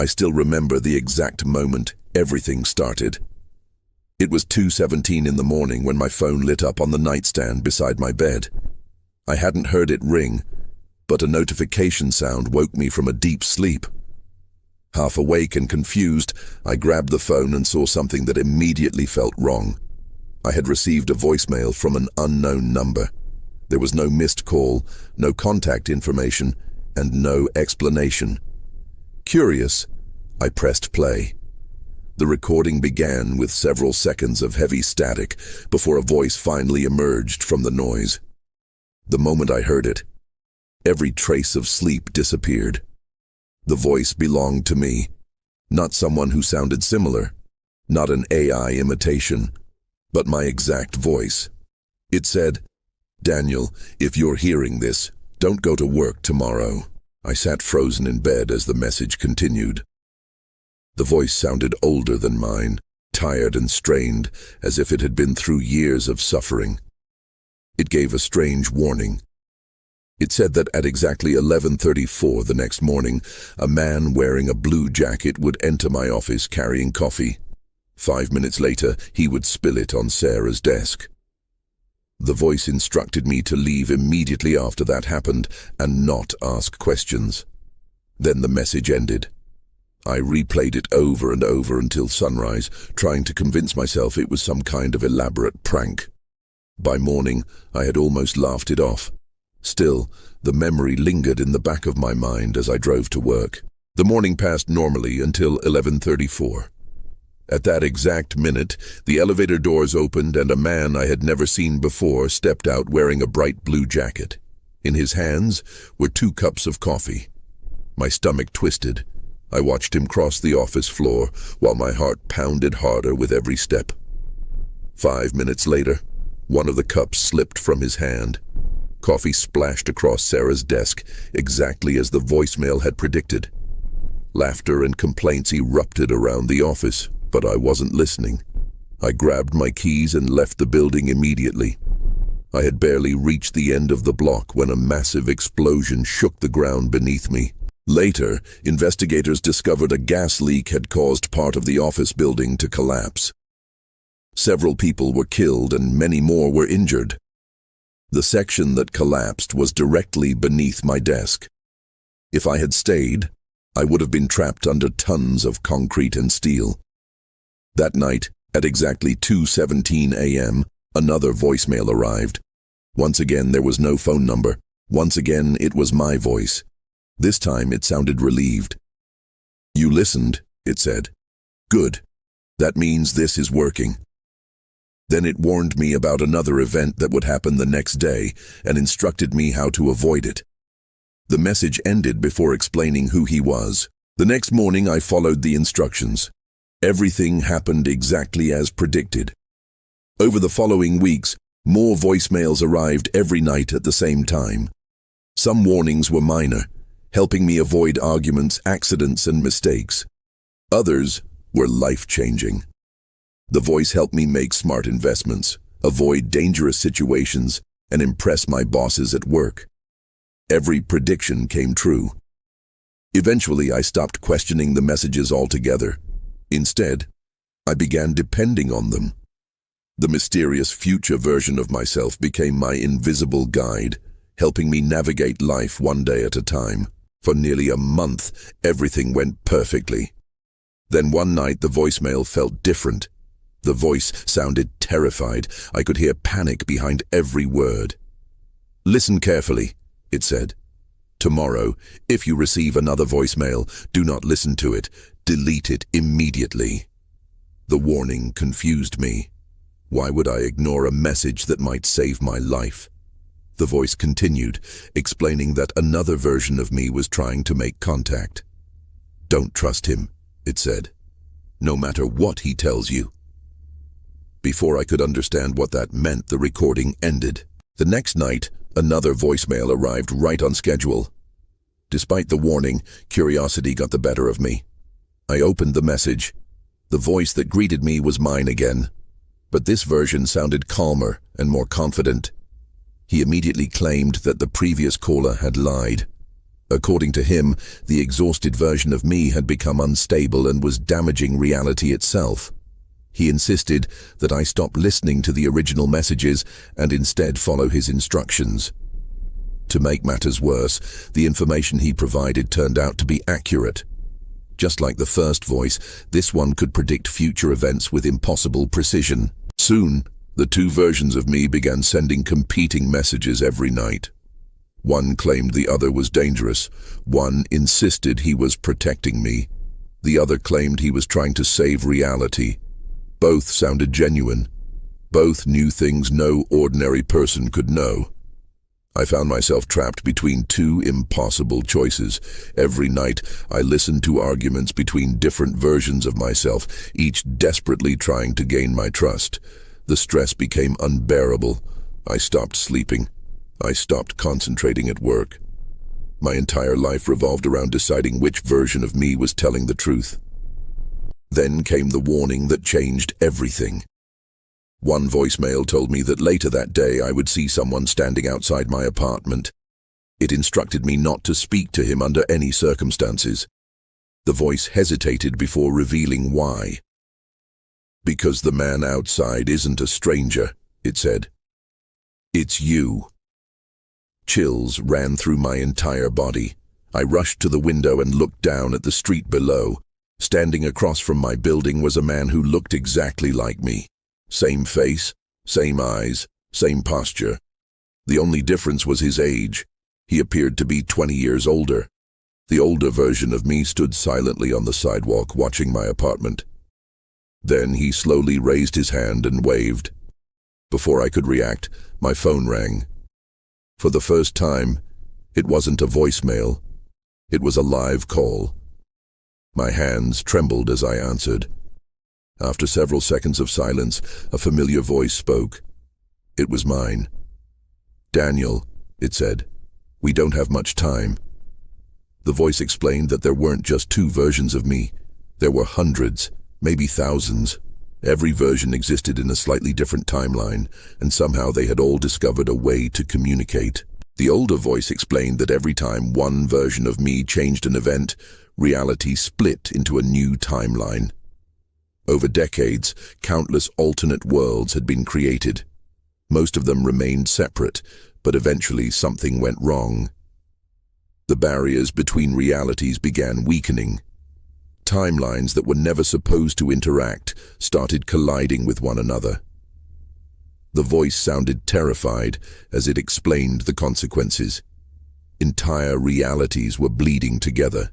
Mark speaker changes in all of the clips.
Speaker 1: I still remember the exact moment everything started. It was 2:17 in the morning when my phone lit up on the nightstand beside my bed. I hadn't heard it ring, but a notification sound woke me from a deep sleep. Half awake and confused, I grabbed the phone and saw something that immediately felt wrong. I had received a voicemail from an unknown number. There was no missed call, no contact information, and no explanation. Curious, I pressed play. The recording began with several seconds of heavy static before a voice finally emerged from the noise. The moment I heard it, every trace of sleep disappeared. The voice belonged to me, not someone who sounded similar, not an AI imitation, but my exact voice. It said, "Daniel, if you're hearing this, don't go to work tomorrow." I sat frozen in bed as the message continued. The voice sounded older than mine, tired and strained, as if it had been through years of suffering. It gave a strange warning. It said that at exactly 11:34 the next morning, a man wearing a blue jacket would enter my office carrying coffee. 5 minutes later, he would spill it on Sarah's desk. The voice instructed me to leave immediately after that happened and not ask questions. Then the message ended. I replayed it over and over until sunrise, trying to convince myself it was some kind of elaborate prank. By morning, I had almost laughed it off. Still, the memory lingered in the back of my mind as I drove to work. The morning passed normally until 11:34. At that exact minute, the elevator doors opened and a man I had never seen before stepped out wearing a bright blue jacket. In his hands were 2 cups of coffee. My stomach twisted. I watched him cross the office floor while my heart pounded harder with every step. 5 minutes later, one of the cups slipped from his hand. Coffee splashed across Sarah's desk, exactly as the voicemail had predicted. Laughter and complaints erupted around the office, but I wasn't listening. I grabbed my keys and left the building immediately. I had barely reached the end of the block when a massive explosion shook the ground beneath me. Later, investigators discovered a gas leak had caused part of the office building to collapse. Several people were killed and many more were injured. The section that collapsed was directly beneath my desk. If I had stayed, I would have been trapped under tons of concrete and steel. That night, at exactly 2:17 a.m., another voicemail arrived. Once again, there was no phone number. Once again, it was my voice. This time, it sounded relieved. "You listened," it said. "Good. That means this is working." Then it warned me about another event that would happen the next day and instructed me how to avoid it. The message ended before explaining who he was. The next morning, I followed the instructions. Everything happened exactly as predicted. Over the following weeks, more voicemails arrived every night at the same time. Some warnings were minor, helping me avoid arguments, accidents, and mistakes. Others were life-changing. The voice helped me make smart investments, avoid dangerous situations, and impress my bosses at work. Every prediction came true. Eventually, I stopped questioning the messages altogether. Instead, I began depending on them. The mysterious future version of myself became my invisible guide, helping me navigate life one day at a time. For nearly a month, everything went perfectly. Then one night, the voicemail felt different. The voice sounded terrified. I could hear panic behind every word. "Listen carefully," it said. "Tomorrow, if you receive another voicemail, do not listen to it. Delete it immediately." The warning confused me. Why would I ignore a message that might save my life? The voice continued, explaining that another version of me was trying to make contact. "Don't trust him," it said, "no matter what he tells you." Before I could understand what that meant, the recording ended. The next night, another voicemail arrived right on schedule. Despite the warning, curiosity got the better of me. I opened the message. The voice that greeted me was mine again, but this version sounded calmer and more confident. He immediately claimed that the previous caller had lied. According to him, the exhausted version of me had become unstable and was damaging reality itself. He insisted that I stop listening to the original messages and instead follow his instructions. To make matters worse, the information he provided turned out to be accurate. Just like the first voice, this one could predict future events with impossible precision. Soon, the two versions of me began sending competing messages every night. One claimed the other was dangerous. One insisted he was protecting me. The other claimed he was trying to save reality. Both sounded genuine. Both knew things no ordinary person could know. I found myself trapped between two impossible choices. Every night, I listened to arguments between different versions of myself, each desperately trying to gain my trust. The stress became unbearable. I stopped sleeping. I stopped concentrating at work. My entire life revolved around deciding which version of me was telling the truth. Then came the warning that changed everything. One voicemail told me that later that day I would see someone standing outside my apartment. It instructed me not to speak to him under any circumstances. The voice hesitated before revealing why. "Because the man outside isn't a stranger," it said. "It's you." Chills ran through my entire body. I rushed to the window and looked down at the street below. Standing across from my building was a man who looked exactly like me. Same face, same eyes, same posture. The only difference was his age. He appeared to be 20 years older. The older version of me stood silently on the sidewalk watching my apartment. Then he slowly raised his hand and waved. Before I could react, my phone rang. For the first time, it wasn't a voicemail. It was a live call. My hands trembled as I answered. After several seconds of silence, a familiar voice spoke. It was mine. "Daniel," it said, "we don't have much time." The voice explained that there weren't just two versions of me. There were hundreds, maybe thousands. Every version existed in a slightly different timeline, and somehow they had all discovered a way to communicate. The older voice explained that every time one version of me changed an event, reality split into a new timeline. Over decades, countless alternate worlds had been created. Most of them remained separate, but eventually something went wrong. The barriers between realities began weakening. Timelines that were never supposed to interact started colliding with one another. The voice sounded terrified as it explained the consequences. Entire realities were bleeding together.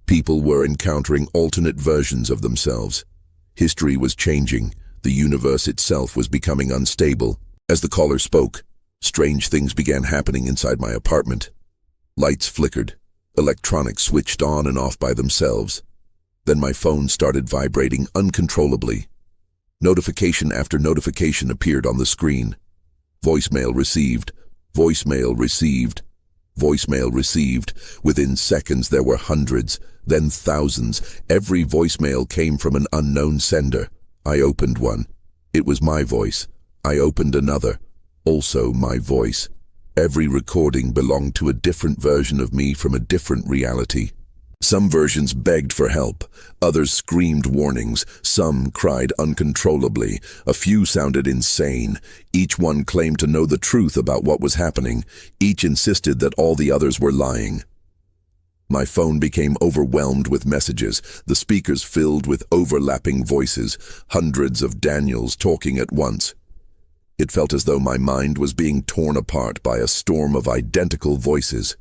Speaker 1: People were encountering alternate versions of themselves. History was changing. The universe itself was becoming unstable. As the caller spoke, strange things began happening inside my apartment. Lights flickered. Electronics switched on and off by themselves. Then my phone started vibrating uncontrollably. Notification after notification appeared on the screen. Voicemail received. Voicemail received. Voicemail received. Within seconds there were hundreds, then thousands. Every voicemail came from an unknown sender. I opened one. It was my voice. I opened another. Also my voice. Every recording belonged to a different version of me from a different reality. Some versions begged for help, others screamed warnings, some cried uncontrollably, a few sounded insane. Each one claimed to know the truth about what was happening. Each insisted that all the others were lying. My phone became overwhelmed with messages, the speakers filled with overlapping voices, hundreds of Daniels talking at once. It felt as though my mind was being torn apart by a storm of identical voices.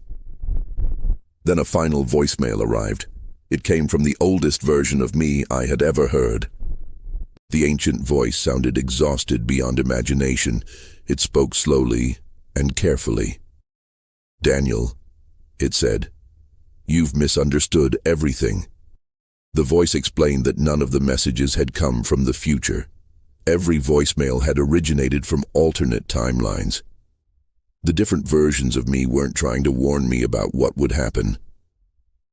Speaker 1: Then a final voicemail arrived. It came from the oldest version of me I had ever heard. The ancient voice sounded exhausted beyond imagination. It spoke slowly and carefully. "Daniel," it said, "you've misunderstood everything." The voice explained that none of the messages had come from the future. Every voicemail had originated from alternate timelines. The different versions of me weren't trying to warn me about what would happen.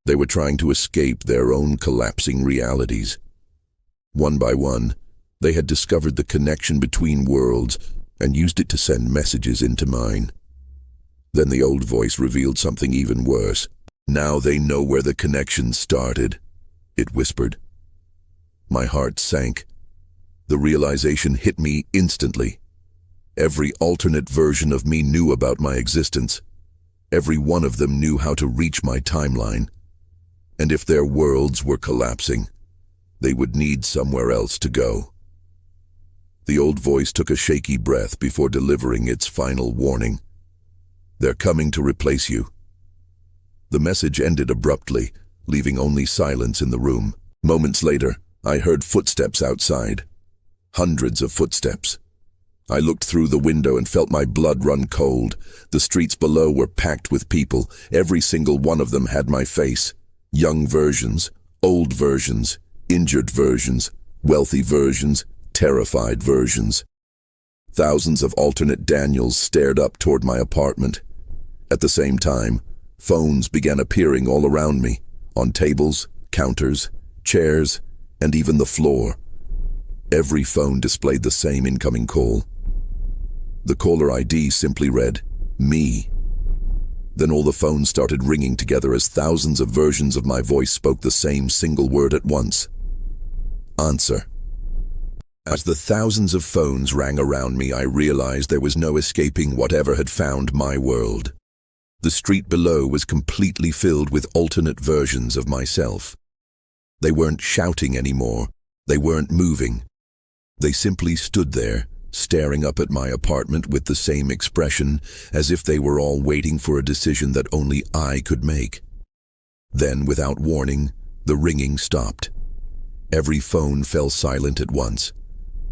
Speaker 1: They were trying to escape their own collapsing realities. One by one, they had discovered the connection between worlds and used it to send messages into mine. Then the old voice revealed something even worse. Now they know where the connection started, it whispered. My heart sank. The realization hit me instantly. Every alternate version of me knew about my existence. Every one of them knew how to reach my timeline. And if their worlds were collapsing, they would need somewhere else to go. The old voice took a shaky breath before delivering its final warning. They're coming to replace you. The message ended abruptly, leaving only silence in the room. Moments later, I heard footsteps outside. Hundreds of footsteps. I looked through the window and felt my blood run cold. The streets below were packed with people. Every single one of them had my face. Young versions, old versions, injured versions, wealthy versions, terrified versions. Thousands of alternate Daniels stared up toward my apartment. At the same time, phones began appearing all around me, on tables, counters, chairs, and even the floor. Every phone displayed the same incoming call. The caller ID simply read, "Me." Then all the phones started ringing together as thousands of versions of my voice spoke the same single word at once. Answer. As the thousands of phones rang around me, I realized there was no escaping whatever had found my world. The street below was completely filled with alternate versions of myself. They weren't shouting anymore. They weren't moving. They simply stood there, staring up at my apartment with the same expression, as if they were all waiting for a decision that only I could make. Then, without warning, the ringing stopped. Every phone fell silent at once.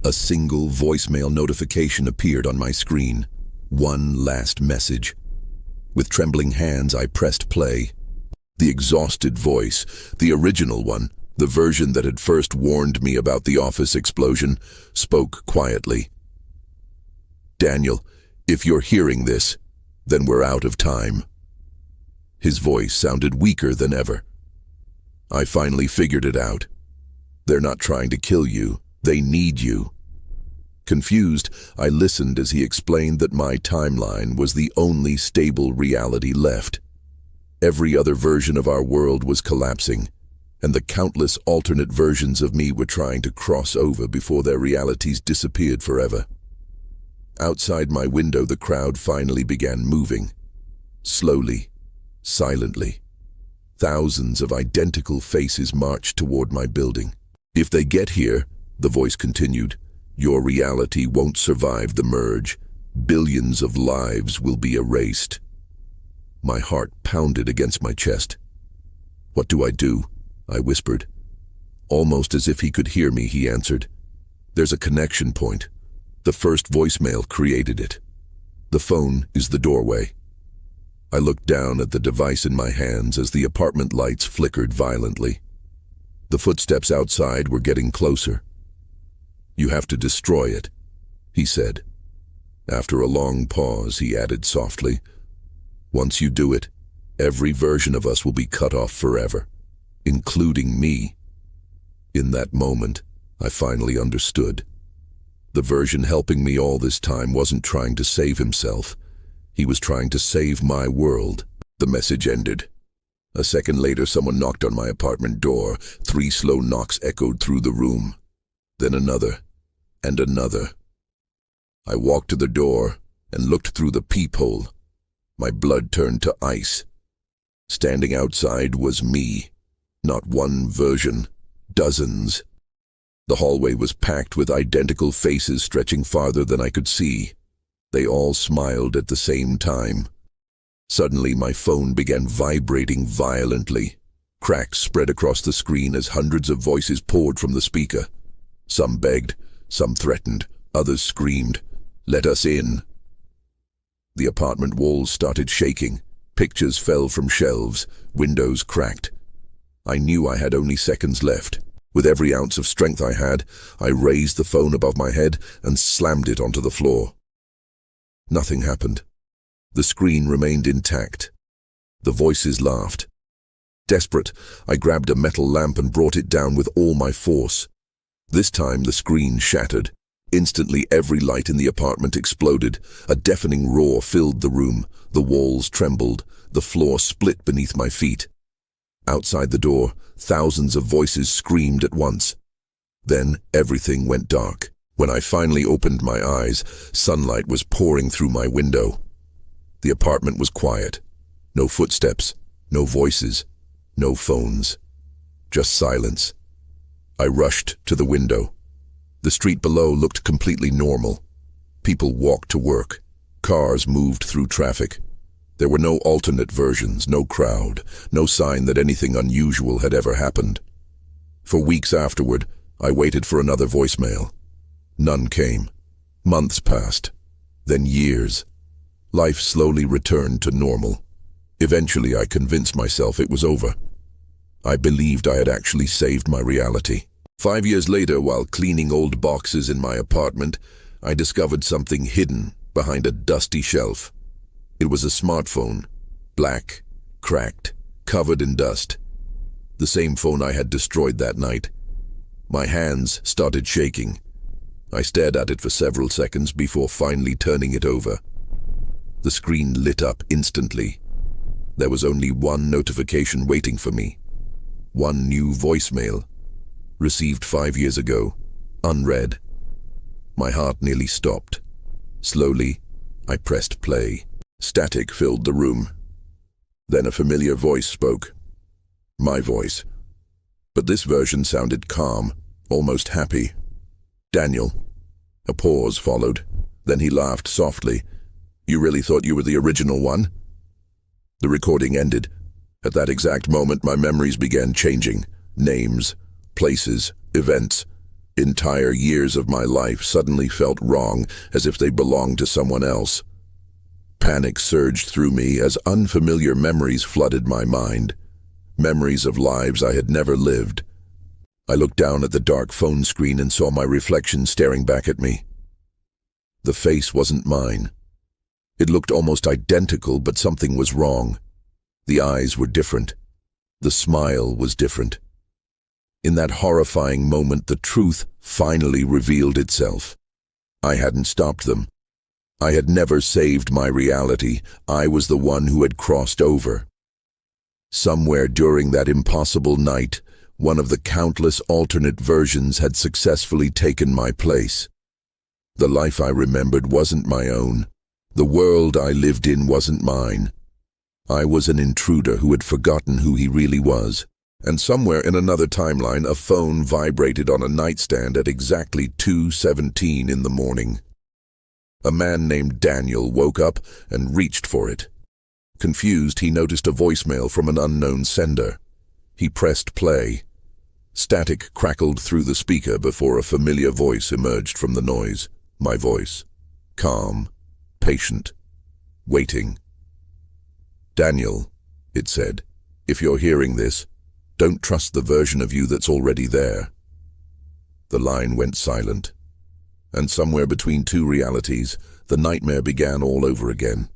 Speaker 1: A single voicemail notification appeared on my screen. One last message. With trembling hands, I pressed play. The exhausted voice, the original one, the version that had first warned me about the office explosion, spoke quietly. "Daniel, if you're hearing this, then we're out of time." His voice sounded weaker than ever. "I finally figured it out. They're not trying to kill you. They need you." Confused, I listened as he explained that my timeline was the only stable reality left. Every other version of our world was collapsing, and the countless alternate versions of me were trying to cross over before their realities disappeared forever. Outside my window, the crowd finally began moving. Slowly, silently. Thousands of identical faces marched toward my building. "If they get here," the voice continued, "your reality won't survive the merge. Billions of lives will be erased." My heart pounded against my chest. "What do I do?" I whispered. Almost as if he could hear me, he answered, "There's a connection point. The first voicemail created it. The phone is the doorway." I looked down at the device in my hands as the apartment lights flickered violently. The footsteps outside were getting closer. "You have to destroy it," he said. After a long pause, he added softly, "Once you do it, every version of us will be cut off forever, including me." In that moment, I finally understood. The version helping me all this time wasn't trying to save himself. He was trying to save my world. The message ended. A second later, someone knocked on my apartment door. 3 slow knocks echoed through the room. Then another, and another. I walked to the door and looked through the peephole. My blood turned to ice. Standing outside was me. Not one version, dozens. The hallway was packed with identical faces stretching farther than I could see. They all smiled at the same time. Suddenly, my phone began vibrating violently. Cracks spread across the screen as hundreds of voices poured from the speaker. Some begged, some threatened, others screamed, "Let us in." The apartment walls started shaking. Pictures fell from shelves. Windows cracked. I knew I had only seconds left. With every ounce of strength I had, I raised the phone above my head and slammed it onto the floor. Nothing happened. The screen remained intact. The voices laughed. Desperate, I grabbed a metal lamp and brought it down with all my force. This time the screen shattered. Instantly every light in the apartment exploded. A deafening roar filled the room. The walls trembled. the floor split beneath my feet. Outside the door, thousands of voices screamed at once. Then everything went dark. When I finally opened my eyes, sunlight was pouring through my window. The apartment was quiet. No footsteps, no voices, no phones. Just silence. I rushed to the window. The street below looked completely normal. People walked to work. Cars moved through traffic. There were no alternate versions, no crowd, no sign that anything unusual had ever happened. For weeks afterward, I waited for another voicemail. None came. Months passed. Then years. Life slowly returned to normal. Eventually, I convinced myself it was over. I believed I had actually saved my reality. 5 years later, while cleaning old boxes in my apartment, I discovered something hidden behind a dusty shelf. It was a smartphone, black, cracked, covered in dust. The same phone I had destroyed that night. My hands started shaking. I stared at it for several seconds before finally turning it over. The screen lit up instantly. There was only one notification waiting for me. One new voicemail. Received 5 years ago. Unread. My heart nearly stopped. Slowly, I pressed play. Static filled the room. Then a familiar voice spoke. My voice. But this version sounded calm, almost happy. Daniel. A pause followed. Then he laughed softly. You really thought you were the original one? The recording ended. At that exact moment, my memories began changing. Names, places, events. Entire years of my life suddenly felt wrong, as if they belonged to someone else. Panic surged through me as unfamiliar memories flooded my mind. Memories of lives I had never lived. I looked down at the dark phone screen and saw my reflection staring back at me. The face wasn't mine. It looked almost identical, but something was wrong. The eyes were different. The smile was different. In that horrifying moment, the truth finally revealed itself. I hadn't stopped them. I had never saved my reality. I was the one who had crossed over. Somewhere during that impossible night, one of the countless alternate versions had successfully taken my place. The life I remembered wasn't my own. The world I lived in wasn't mine. I was an intruder who had forgotten who he really was. And somewhere in another timeline, a phone vibrated on a nightstand at exactly 2:17 in the morning. A man named Daniel woke up and reached for it. Confused, he noticed a voicemail from an unknown sender. He pressed play. Static crackled through the speaker before a familiar voice emerged from the noise. My voice. Calm, patient, waiting. Daniel, it said, if you're hearing this, don't trust the version of you that's already there. The line went silent, and somewhere between two realities, the nightmare began all over again.